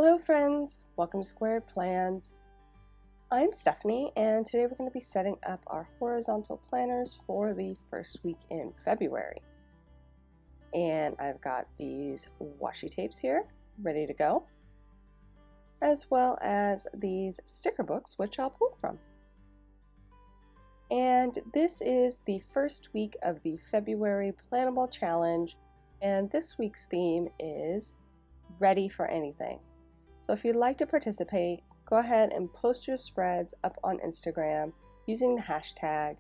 Hello friends, welcome to Squared Plans. I'm Stephanie and today we're going to be setting up our horizontal planners for the first week in February. And I've got these washi tapes here ready to go, as well as these sticker books which I'll pull from. And this is the first week of the February Planable Challenge, and this week's theme is Ready for Anything. So if you'd like to participate, go ahead and post your spreads up on Instagram using the hashtag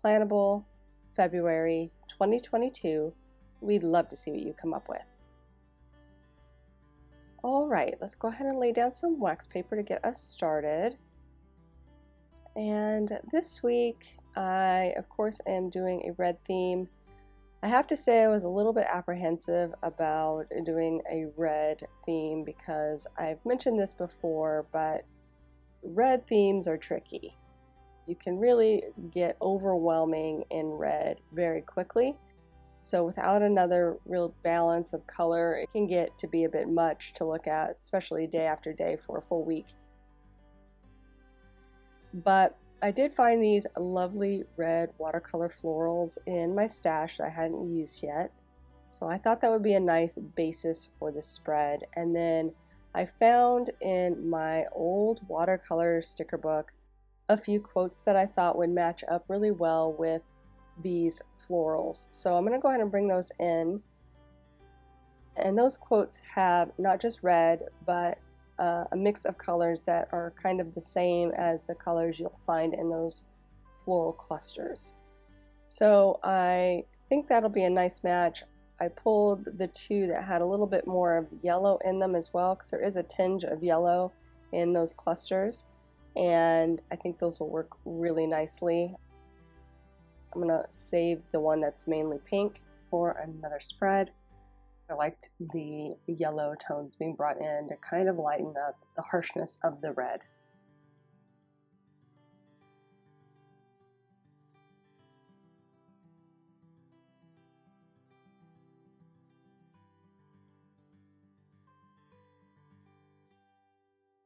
Planable February 2022. We'd love to see what you come up with. All right, let's go ahead and lay down some wax paper to get us started. And this week, I, of course, am doing a red theme. I have to say I was a little bit apprehensive about doing a red theme because I've mentioned this before, but red themes are tricky. You can really get overwhelming in red very quickly. So without another real balance of color, it can get to be a bit much to look at, especially day after day for a full week. But I did find these lovely red watercolor florals in my stash that I hadn't used yet. So I thought that would be a nice basis for the spread. And then I found in my old watercolor sticker book a few quotes that I thought would match up really well with these florals. So I'm going to go ahead and bring those in. And those quotes have not just red, but a mix of colors that are kind of the same as the colors you'll find in those floral clusters. So I think that'll be a nice match. I pulled the two that had a little bit more of yellow in them as well, because there is a tinge of yellow in those clusters, and I think those will work really nicely. I'm going to save the one that's mainly pink for another spread. I liked the yellow tones being brought in to kind of lighten up the harshness of the red.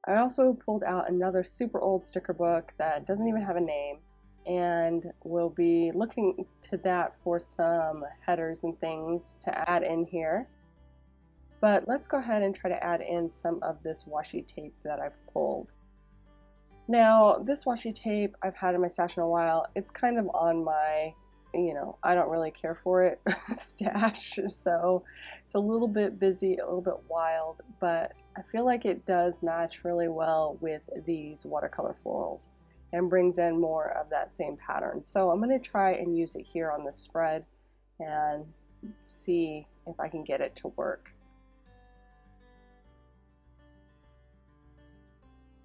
I also pulled out another super old sticker book that doesn't even have a name, and we'll be looking to that for some headers and things to add in here. But let's go ahead and try to add in some of this washi tape that I've pulled. Now, this washi tape I've had in my stash in a while. It's kind of on my, I don't really care for it stash, so it's a little bit busy, a little bit wild, but I feel like it does match really well with these watercolor florals and brings in more of that same pattern. So I'm going to try and use it here on this spread and see if I can get it to work.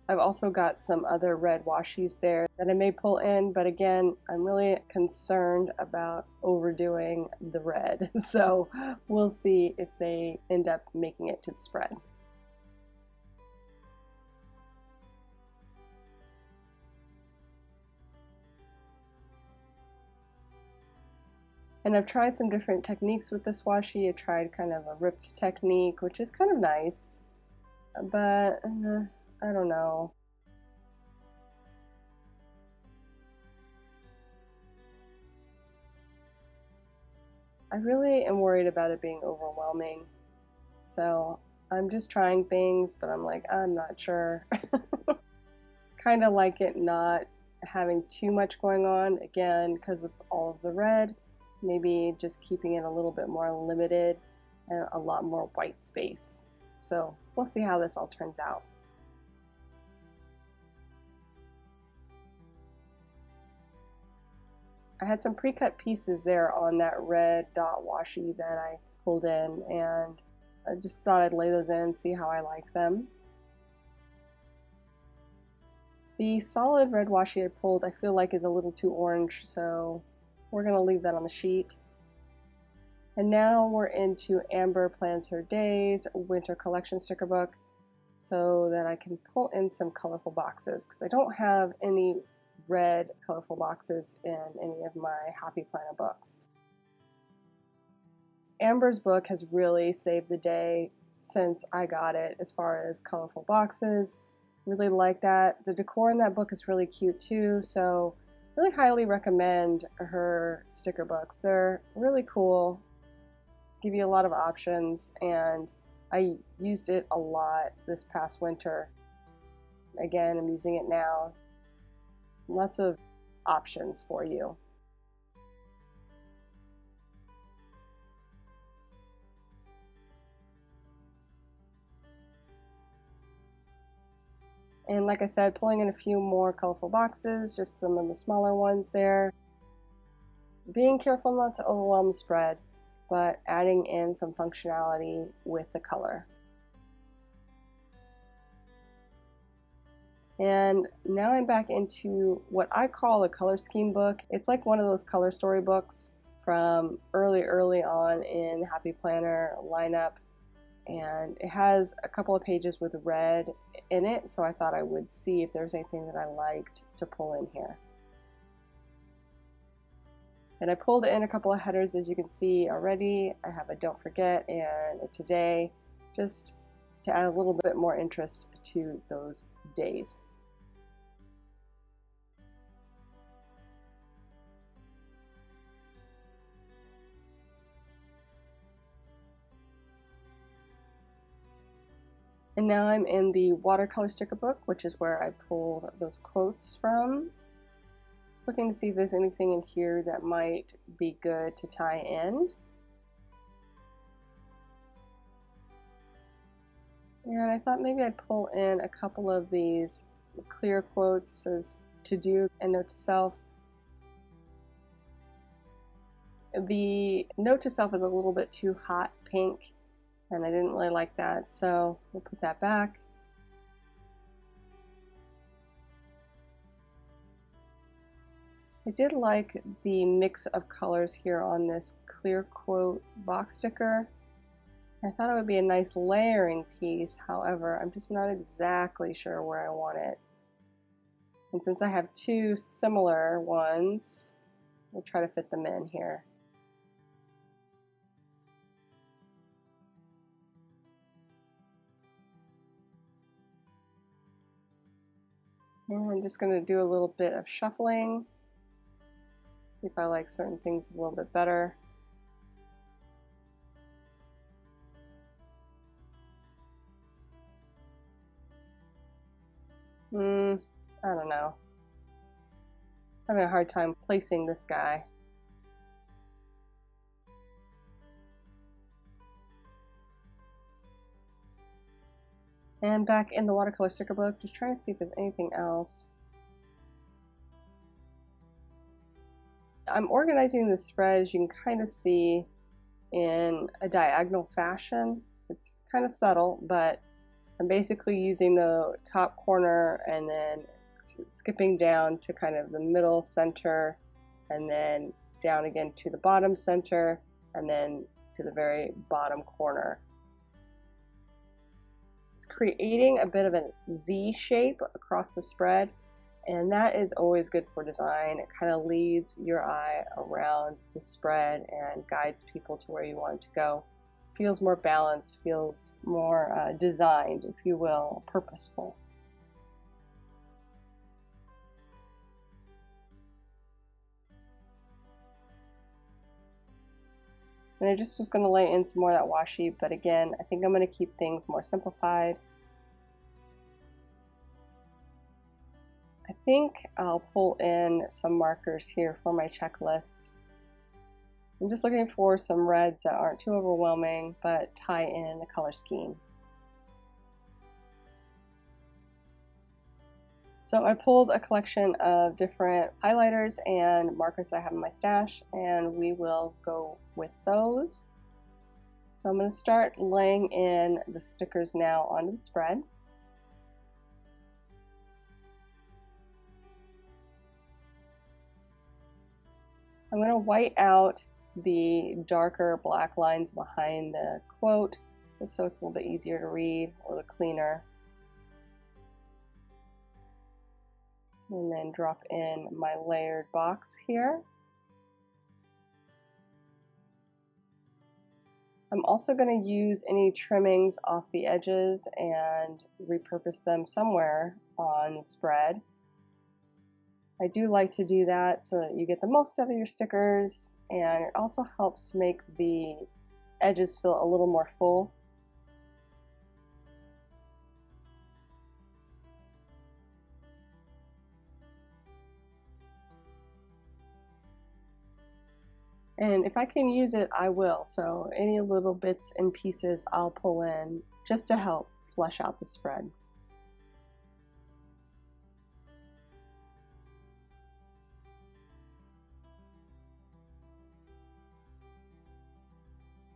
I've also got some other red washies there that I may pull in, but again, I'm really concerned about overdoing the red, so we'll see if they end up making it to the spread. And I've tried some different techniques with this washi. I tried kind of a ripped technique, which is kind of nice, but I don't know. I really am worried about it being overwhelming. So I'm just trying things, but I'm like, I'm not sure. Kind of like it not having too much going on, again, because of all of the red. Maybe just keeping it a little bit more limited and a lot more white space. So we'll see how this all turns out. I had some pre-cut pieces there on that red dot washi that I pulled in, and I just thought I'd lay those in, see how I like them. The solid red washi I pulled I feel like is a little too orange, so we're going to leave that on the sheet. And now we're into Amber Plans Her Days Winter Collection sticker book so that I can pull in some colorful boxes, because I don't have any red colorful boxes in any of my Happy Planner books. Amber's book has really saved the day since I got it as far as colorful boxes. Really like that. The decor in that book is really cute too, so really highly recommend her sticker books. They're really cool, give you a lot of options, and I used it a lot this past winter. Again, I'm using it now. Lots of options for you. And like I said, pulling in a few more colorful boxes, just some of the smaller ones there. Being careful not to overwhelm the spread, but adding in some functionality with the color. And now I'm back into what I call a color scheme book. It's like one of those color story books from early on in the Happy Planner lineup. And it has a couple of pages with red in it, so I thought I would see if there's anything that I liked to pull in here. And I pulled in a couple of headers, as you can see already. I have a don't forget and a today, just to add a little bit more interest to those days. And now I'm in the watercolor sticker book, which is where I pulled those quotes from. Just looking to see if there's anything in here that might be good to tie in. And I thought maybe I'd pull in a couple of these clear quotes as to do and note to self. The note to self is a little bit too hot pink, and I didn't really like that, so we'll put that back. I did like the mix of colors here on this clear quote box sticker. I thought it would be a nice layering piece, however, I'm just not exactly sure where I want it. And since I have two similar ones, we'll try to fit them in here. And I'm just going to do a little bit of shuffling, see if I like certain things a little bit better. I don't know. I'm having a hard time placing this guy. And back in the watercolor sticker book, just trying to see if there's anything else. I'm organizing the spread, as you can kind of see, in a diagonal fashion. It's kind of subtle, but I'm basically using the top corner and then skipping down to kind of the middle center, and then down again to the bottom center, and then to the very bottom corner. It's creating a bit of a Z shape across the spread, and that is always good for design. It kind of leads your eye around the spread and guides people to where you want it to go. Feels more balanced, feels more designed, if you will, purposeful. And I just was going to lay in some more of that washi, but again, I think I'm going to keep things more simplified. I think I'll pull in some markers here for my checklists. I'm just looking for some reds that aren't too overwhelming, but tie in the color scheme. So I pulled a collection of different highlighters and markers that I have in my stash, and we will go with those. So I'm going to start laying in the stickers now onto the spread. I'm going to white out the darker black lines behind the quote, just so it's a little bit easier to read, a little cleaner. And then drop in my layered box here. I'm also going to use any trimmings off the edges and repurpose them somewhere on the spread. I do like to do that so that you get the most out of your stickers, and it also helps make the edges feel a little more full. And if I can use it, I will. So any little bits and pieces I'll pull in just to help flesh out the spread.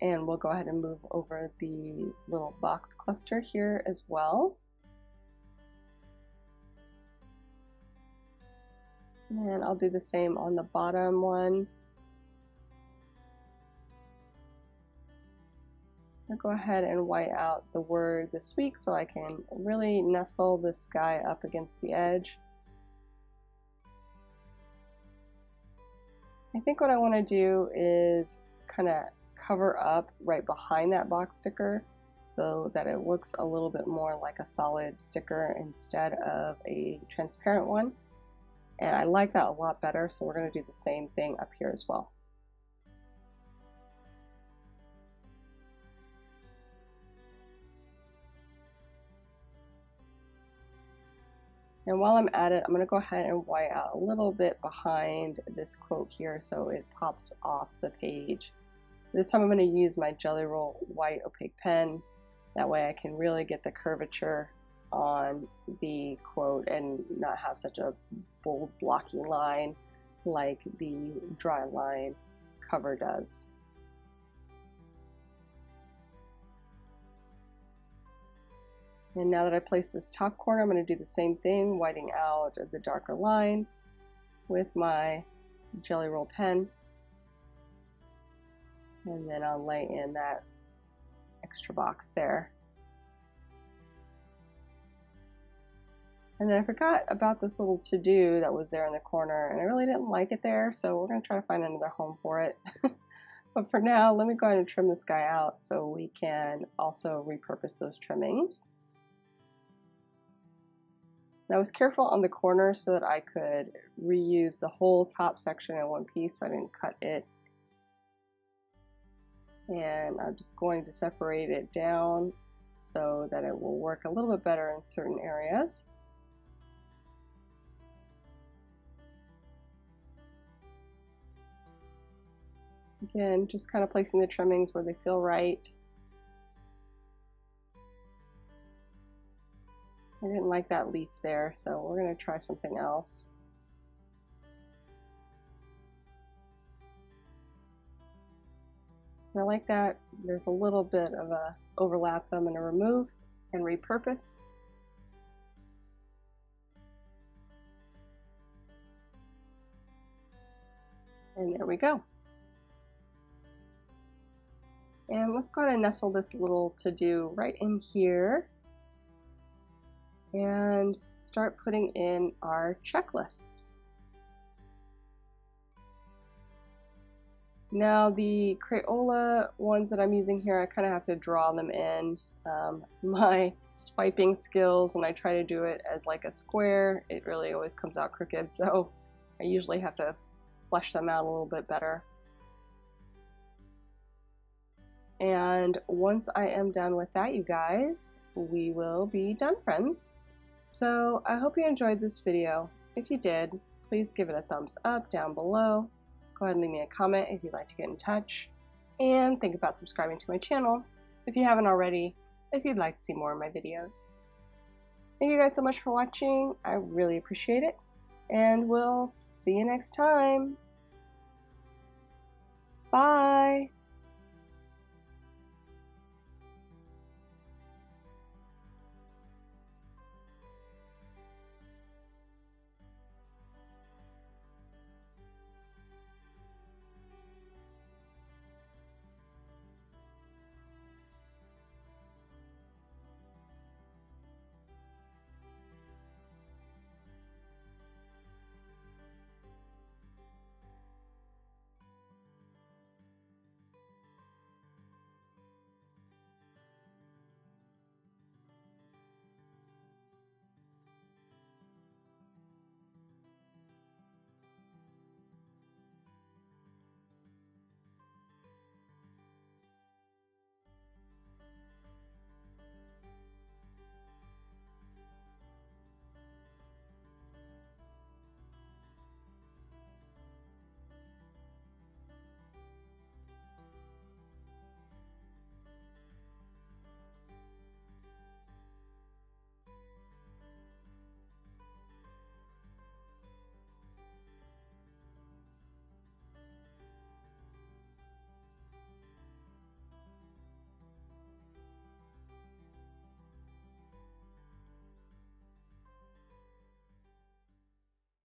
And we'll go ahead and move over the little box cluster here as well. And I'll do the same on the bottom one. I'll go ahead and white out the word this week so I can really nestle this guy up against the edge. I think what I want to do is kind of cover up right behind that box sticker so that it looks a little bit more like a solid sticker instead of a transparent one. And I like that a lot better, so we're going to do the same thing up here as well. And while I'm at it, I'm going to go ahead and white out a little bit behind this quote here so it pops off the page. This time I'm going to use my Jelly Roll white opaque pen. That way I can really get the curvature on the quote and not have such a bold blocky line like the dry line cover does. And now that I placed this top corner, I'm going to do the same thing, whiting out the darker line with my Jelly Roll pen. And then I'll lay in that extra box there. And then I forgot about this little to-do that was there in the corner, and I really didn't like it there, so we're going to try to find another home for it. But for now, let me go ahead and trim this guy out so we can also repurpose those trimmings. And I was careful on the corner so that I could reuse the whole top section in one piece, so I didn't cut it. And I'm just going to separate it down so that it will work a little bit better in certain areas. Again, just kind of placing the trimmings where they feel right. I didn't like that leaf there, so we're going to try something else. I like that. There's a little bit of a overlap that I'm going to remove and repurpose. And there we go. And let's go ahead and nestle this little to-do right in here and start putting in our checklists. Now the Crayola ones that I'm using here, I kind of have to draw them in. My swiping skills, when I try to do it as like a square, it really always comes out crooked, so I usually have to flesh them out a little bit better. And once I am done with that, you guys, we will be done, friends. So I hope you enjoyed this video. If you did, please give it a thumbs up down below. Go ahead and leave me a comment if you'd like to get in touch. And think about subscribing to my channel if you haven't already, if you'd like to see more of my videos. Thank you guys so much for watching. I really appreciate it. And we'll see you next time. Bye!